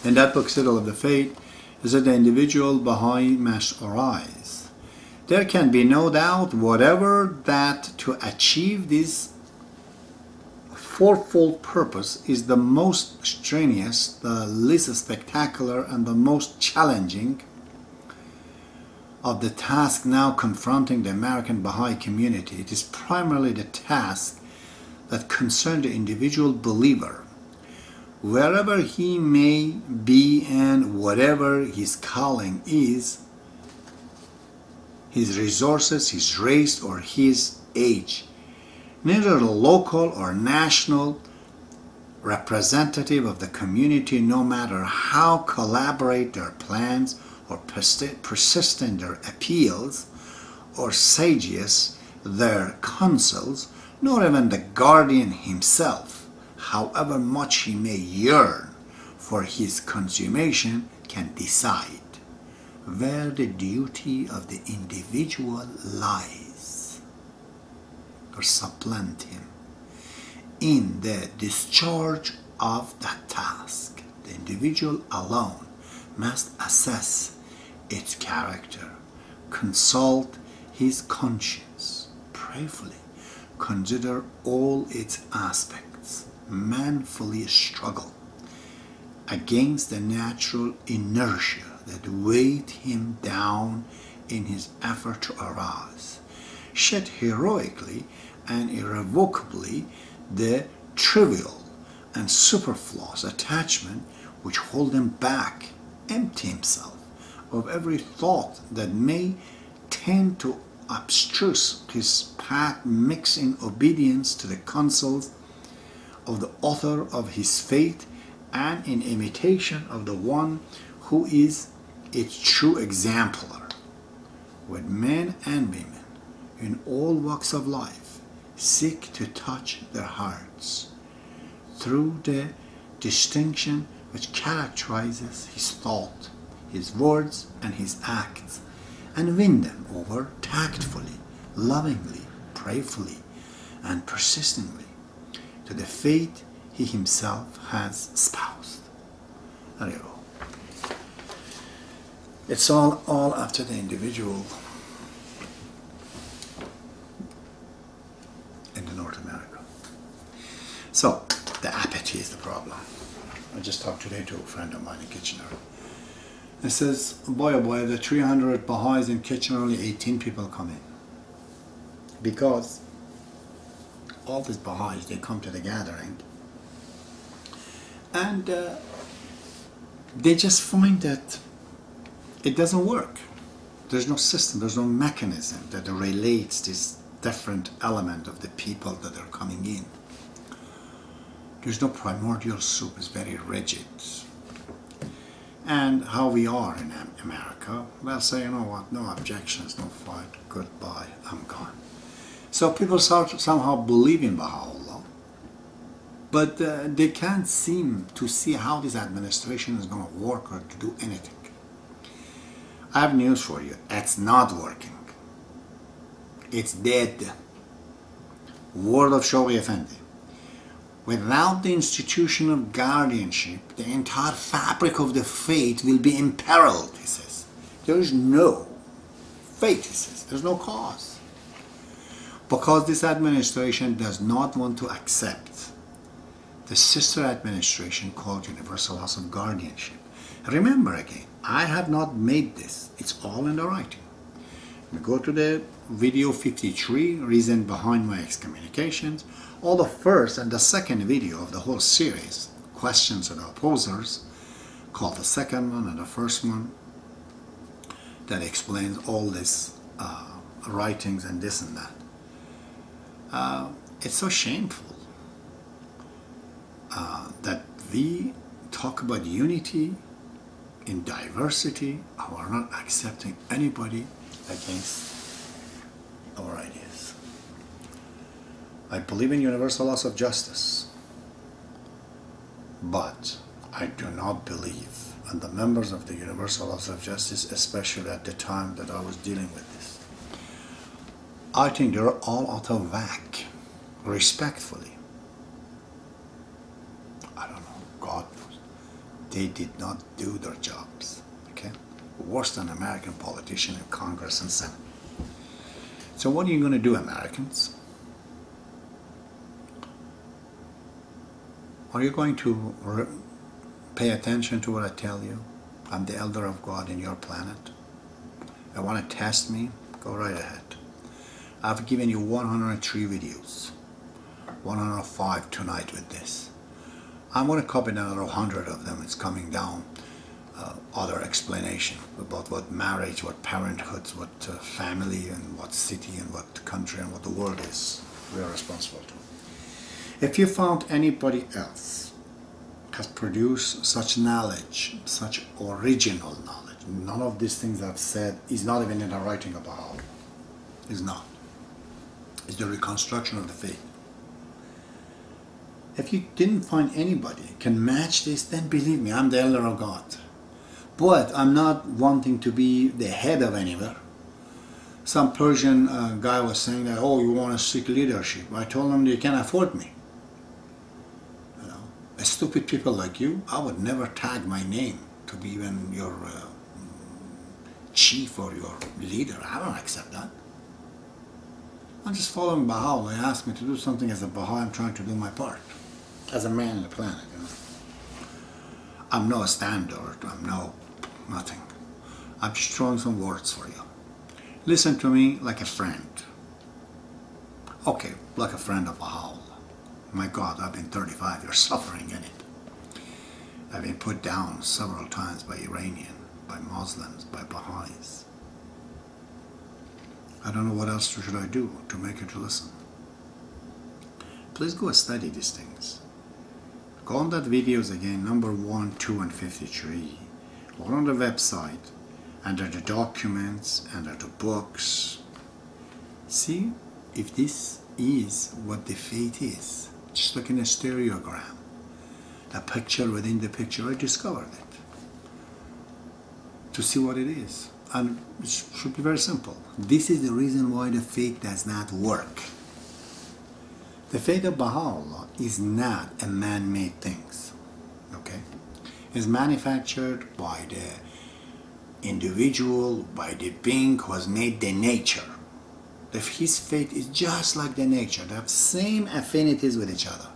In that book, Citadel of the Faith, is that the individual Baha'i must arise. There can be no doubt whatever that to achieve this fourfold purpose is the most strenuous, the least spectacular, and the most challenging of the task now confronting the American Baha'i community. It is primarily the task that concerns the individual believer, wherever he may be and whatever his calling is, his resources, his race, or his age. Neither the local or national representative of the community, no matter how collaborate their plans or persistent their appeals or sagacious their counsels, nor even the guardian himself, however much he may yearn for his consummation, can decide where the duty of the individual lies, or supplant him in the discharge of that task. The individual alone must assess its character, consult his conscience, prayerfully consider all its aspects, manfully struggle against the natural inertia that weighed him down in his effort to arise, shed heroically and irrevocably the trivial and superfluous attachment which hold him back, empty himself of every thought that may tend to obstruse his path, mix in obedience to the counsels of the author of his faith and in imitation of the one who is its true exemplar. With men and women in all walks of life seek to touch their hearts through the distinction which characterizes his thought, his words, and his acts, and win them over tactfully, lovingly, prayerfully, and persistently to the faith he himself has espoused. There you go. It's all up to the individual in the North America. So, the apathy is the problem. I just talked today to a friend of mine in Kitchener. It says, boy oh boy, the 300 Baha'is in Kitchener, only 18 people come in. Because all these Baha'is, they come to the gathering and they just find that it doesn't work. There's no system, there's no mechanism that relates this different element of the people that are coming in. There's no primordial soup, it's very rigid. And how we are in America, well, say, you know what, no objections, no fight, goodbye, I'm gone. So people start to somehow believe in Baha'ullah, but they can't seem to see how this administration is going to work or to do anything. I have news for you, it's not working. It's dead. Word of Shoghi Effendi. Without the institution of guardianship, the entire fabric of the faith will be imperiled, he says. There is no faith, he says. There's no cause. Because this administration does not want to accept the sister administration called Universal Laws of Guardianship. Remember again, I have not made this. It's all in the writing. We go to the video 53, reason behind my excommunications. All the first and the second video of the whole series, questions to the opposers, called the second one and the first one, that explains all this writings and this and that. It's so shameful that we talk about unity in diversity, and we're not accepting anybody against our ideas. I believe in universal laws of justice, but I do not believe in the members of the universal laws of justice, especially at the time that I was dealing with this. I think they're all out of whack, respectfully. I don't know, God knows. They did not do their jobs. Okay? Worse than American politicians in Congress and Senate. So what are you going to do, Americans? Are you going to pay attention to what I tell you? I'm the elder of God in your planet. You want to test me? Go right ahead. I've given you 103 videos. 105 tonight with this. I'm going to copy another 100 of them. It's coming down. Other explanation about what marriage, what parenthood, what family, and what city, and what country, and what the world is. We are responsible to. If you found anybody else has produced such knowledge, such original knowledge, none of these things I've said is not even in the writing of Baha'u'llah. It's not. It's the reconstruction of the faith. If you didn't find anybody can match this, then believe me, I'm the elder of God. But I'm not wanting to be the head of anywhere. Some Persian guy was saying that, oh, you want to seek leadership. I told him, you can't afford me. You know, a stupid people like you, I would never tag my name to be even your chief or your leader. I don't accept that. I'm just following Baha'u'llah. He asked me to do something as a Baha'i. I'm trying to do my part. As a man on the planet, you know. I'm no standard. I'm no nothing. I'm just throwing some words for you. Listen to me like a friend. Okay, like a friend of Baha'u'llah. My God, I've been 35 years suffering in it. I've been put down several times by Iranian, by Muslims, by Baha'is. I don't know what else should I do to make you to listen. Please go and study these things. Go on that videos again, number 1, 2, and 53. Go on the website, under the documents, under the books. See if this is what the faith is. Just like in a stereogram. A picture within the picture, I discovered it. To see what it is. And it should be very simple. This is the reason why the faith does not work. The faith of Baha'u'llah is not a man-made thing. Okay? It's manufactured by the individual, by the being who has made the nature. His faith is just like the nature. They have same affinities with each other.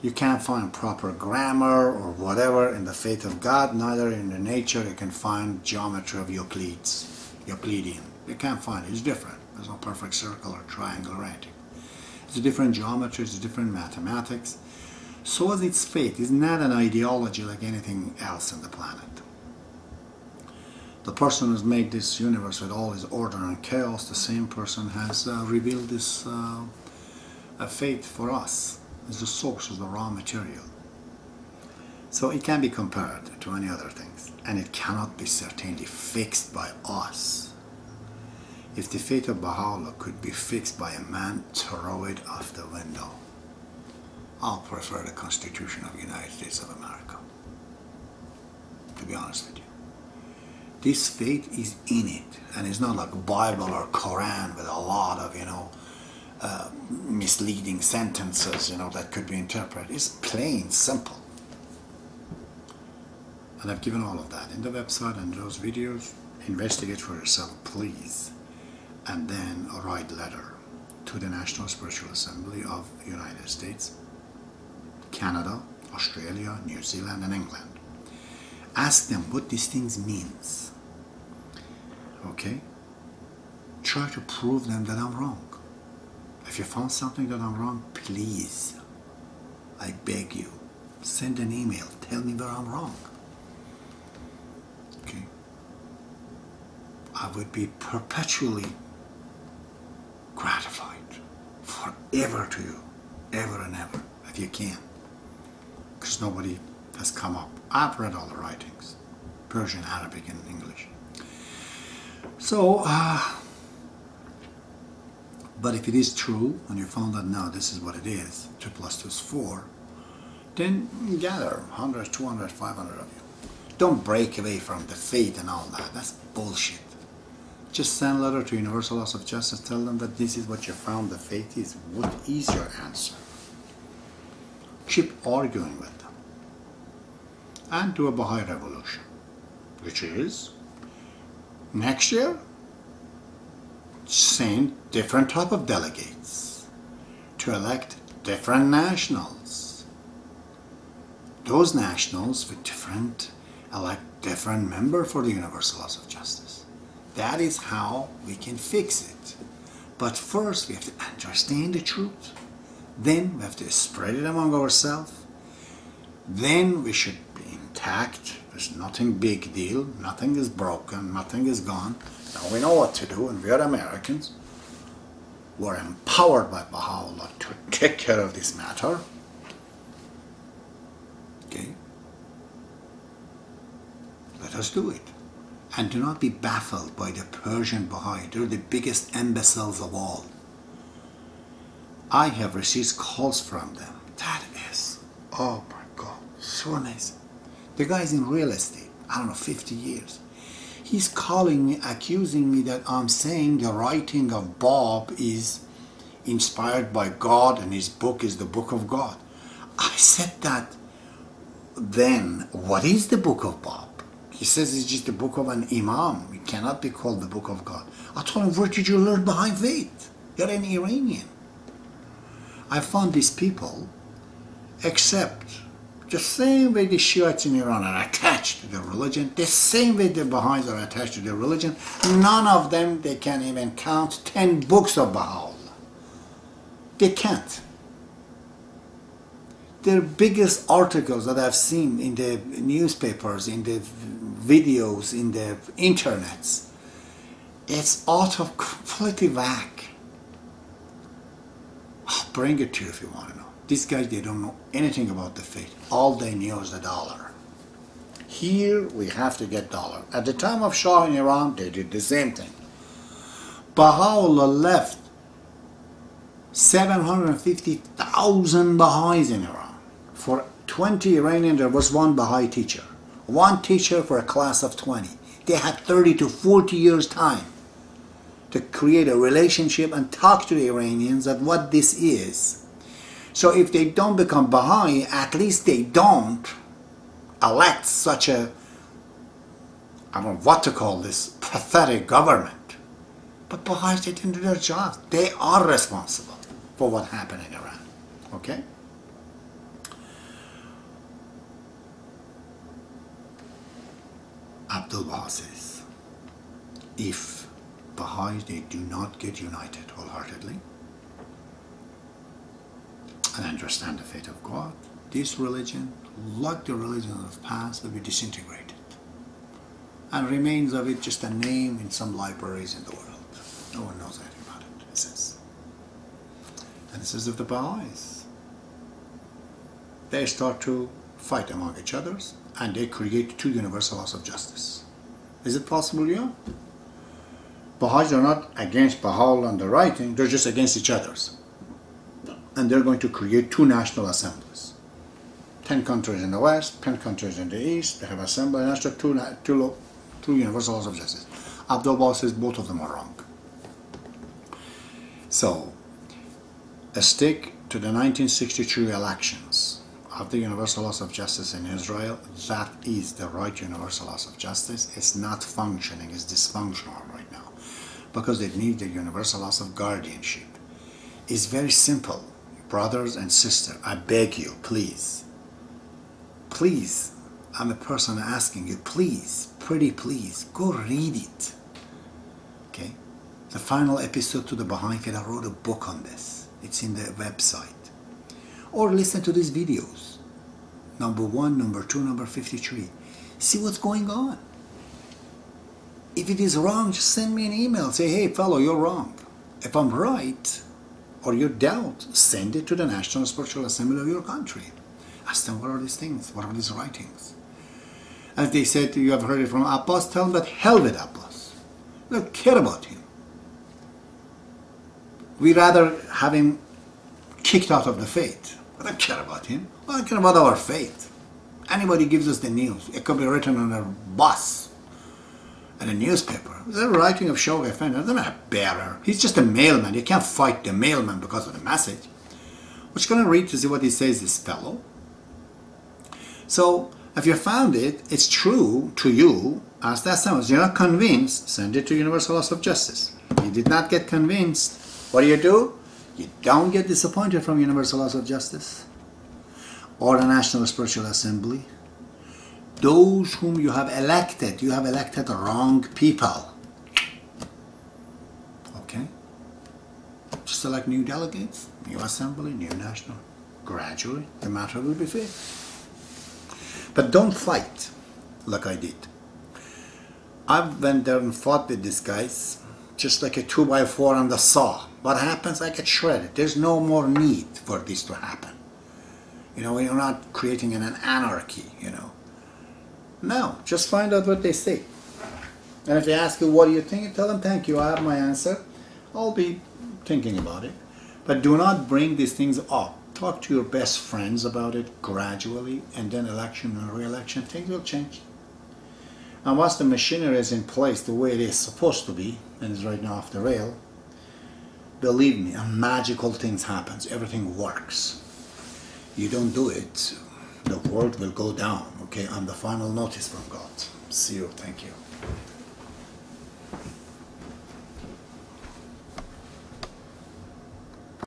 You can't find proper grammar or whatever in the faith of God, neither in the nature you can find geometry of Euclidean. You can't find it. It's different. There's no perfect circle or triangle or anything. It's a different geometry, it's a different mathematics. So is its faith. It's not an ideology like anything else on the planet. The person who's made this universe with all its order and chaos, the same person has revealed this faith for us. It's the source, is the raw material. So it can be compared to any other things, and it cannot be certainly fixed by us. If the faith of Baha'u'llah could be fixed by a man, throw it off the window. I'll prefer the Constitution of the United States of America, to be honest with you. This faith is in it, and it's not like Bible or Quran with a lot of, misleading sentences, that could be interpreted. It's plain simple. And I've given all of that in the website and those videos. Investigate for yourself, please. And then write a letter to the National Spiritual Assembly of the United States, Canada, Australia, New Zealand, and England. Ask them what these things means. Okay? Try to prove them that I'm wrong. If you found something that I'm wrong, please, I beg you, send an email. Tell me where I'm wrong. Okay? I would be perpetually gratified forever to you, ever and ever, if you can. Because nobody has come up. I've read all the writings, Persian, Arabic, and English. So, but if it is true, and you found that now this is what it is, 2 + 2 is 4, then gather 100, 200, 500 of you. Don't break away from the faith and all that. That's bullshit. Just send a letter to Universal Laws of Justice, tell them that this is what you found the faith is. What is your answer? Keep arguing with them. and do a Baha'i revolution, which is next year send different type of delegates to elect different nationals. Those nationals with elect different member for the universal laws of justice. That is how we can fix it. But first we have to understand the truth. Then we have to spread it among ourselves. Then we should be intact. There's nothing big deal. Nothing is broken. Nothing is gone. Now we know what to do, and we are Americans. We're empowered by Baha'u'llah to take care of this matter. Okay? Let us do it. And do not be baffled by the Persian Baha'i. They're the biggest imbeciles of all. I have received calls from them. That is, oh my God, so amazing. The guy's in real estate, I don't know, 50 years. He's calling me, accusing me that I'm saying the writing of Bob is inspired by God and his book is the book of God. I said that, then what is the book of Bob? He says it's just the book of an imam. It cannot be called the book of God. I told him, where did you learn Baha'i faith? You're an Iranian. I found these people accept the same way the Shiites in Iran are attached to their religion, the same way the Baha'is are attached to their religion. None of them, they can even count 10 books of Baha'u'llah. They can't. The biggest articles that I've seen in the newspapers, in the videos, in the internets, it's out of completely whack. I'll bring it to you if you want to know. These guys, they don't know anything about the faith. All they knew is the dollar. Here, we have to get dollar. At the time of Shah in Iran, they did the same thing. Baha'u'llah left 750,000 Baha'is in Iran. For 20 Iranians, there was one Baha'i teacher. One teacher for a class of 20. They had 30 to 40 years time to create a relationship and talk to the Iranians of what this is. So if they don't become Baha'i, at least they don't elect such a, I don't know what to call this, pathetic government. But Baha'is, they didn't do their job. They are responsible for what happened in Iran. Okay? Abdul-Baha says, if Baha'is, they do not get united wholeheartedly and understand the fate of God, this religion, like the religions of the past, will be disintegrated. And remains of it just a name in some libraries in the world. No one knows anything about it, it says. And it says of the Baha'is, they start to fight among each other and they create 2 universal laws of justice. Is it possible, yeah? Baha'is are not against Baha'u'llah and the writing, they're just against each other's. And they're going to create 2 national assemblies. 10 countries in the West, 10 countries in the East, they have assembled, and after 2 universal laws of justice. Abdul-Baha says both of them are wrong. So, stick to the 1963 elections of the universal laws of justice in Israel. That is the right universal laws of justice. It's not functioning, it's dysfunctional right now because it needs the universal laws of guardianship. It's very simple. Brothers and sisters, I beg you, please, please, I'm a person asking you, please, pretty please, go read it. Okay? The final episode to the Baha'i Faith, I wrote a book on this. It's in the website. Or listen to these videos. Number 1, number 2, number 53. See what's going on. If it is wrong, just send me an email. Say, hey, fellow, you're wrong. If I'm right, or you doubt, send it to the National Spiritual Assembly of your country. Ask them, what are these things? What are these writings? As they said, you have heard it from Abbas, tell them that hell with Abbas. We don't care about him. We rather have him kicked out of the faith. I don't care about him. I don't care about our faith. Anybody gives us the news. It could be written on a bus, in a newspaper. The writing of Shoghi Effendi, they're not a bearer. He's just a mailman. You can't fight the mailman because of the message. We're just going to read to see what he says, this fellow. So, If you found it's true to you, as that sounds, you're not convinced, send it to Universal Laws of Justice. You did not get convinced, what do? You don't get disappointed from Universal Laws of Justice or the National Spiritual Assembly. Those whom you have elected the wrong people. Okay? Just elect new delegates, new assembly, new national. Gradually, the matter will be fixed. But don't fight like I did. I went there and fought with these guys, just like a 2x4 on the saw. What happens? I get shredded. There's no more need for this to happen. You know, we're not creating an anarchy, you know. No, just find out what they say. And if they ask you, what do you think? Tell them, thank you, I have my answer. I'll be thinking about it. But do not bring these things up. Talk to your best friends about it gradually, and then election and re-election, things will change. And once the machinery is in place the way it is supposed to be, and is right now off the rail, believe me, magical things happen. Everything works. You don't do it, the world will go down, okay, on the final notice from God. See you, thank you.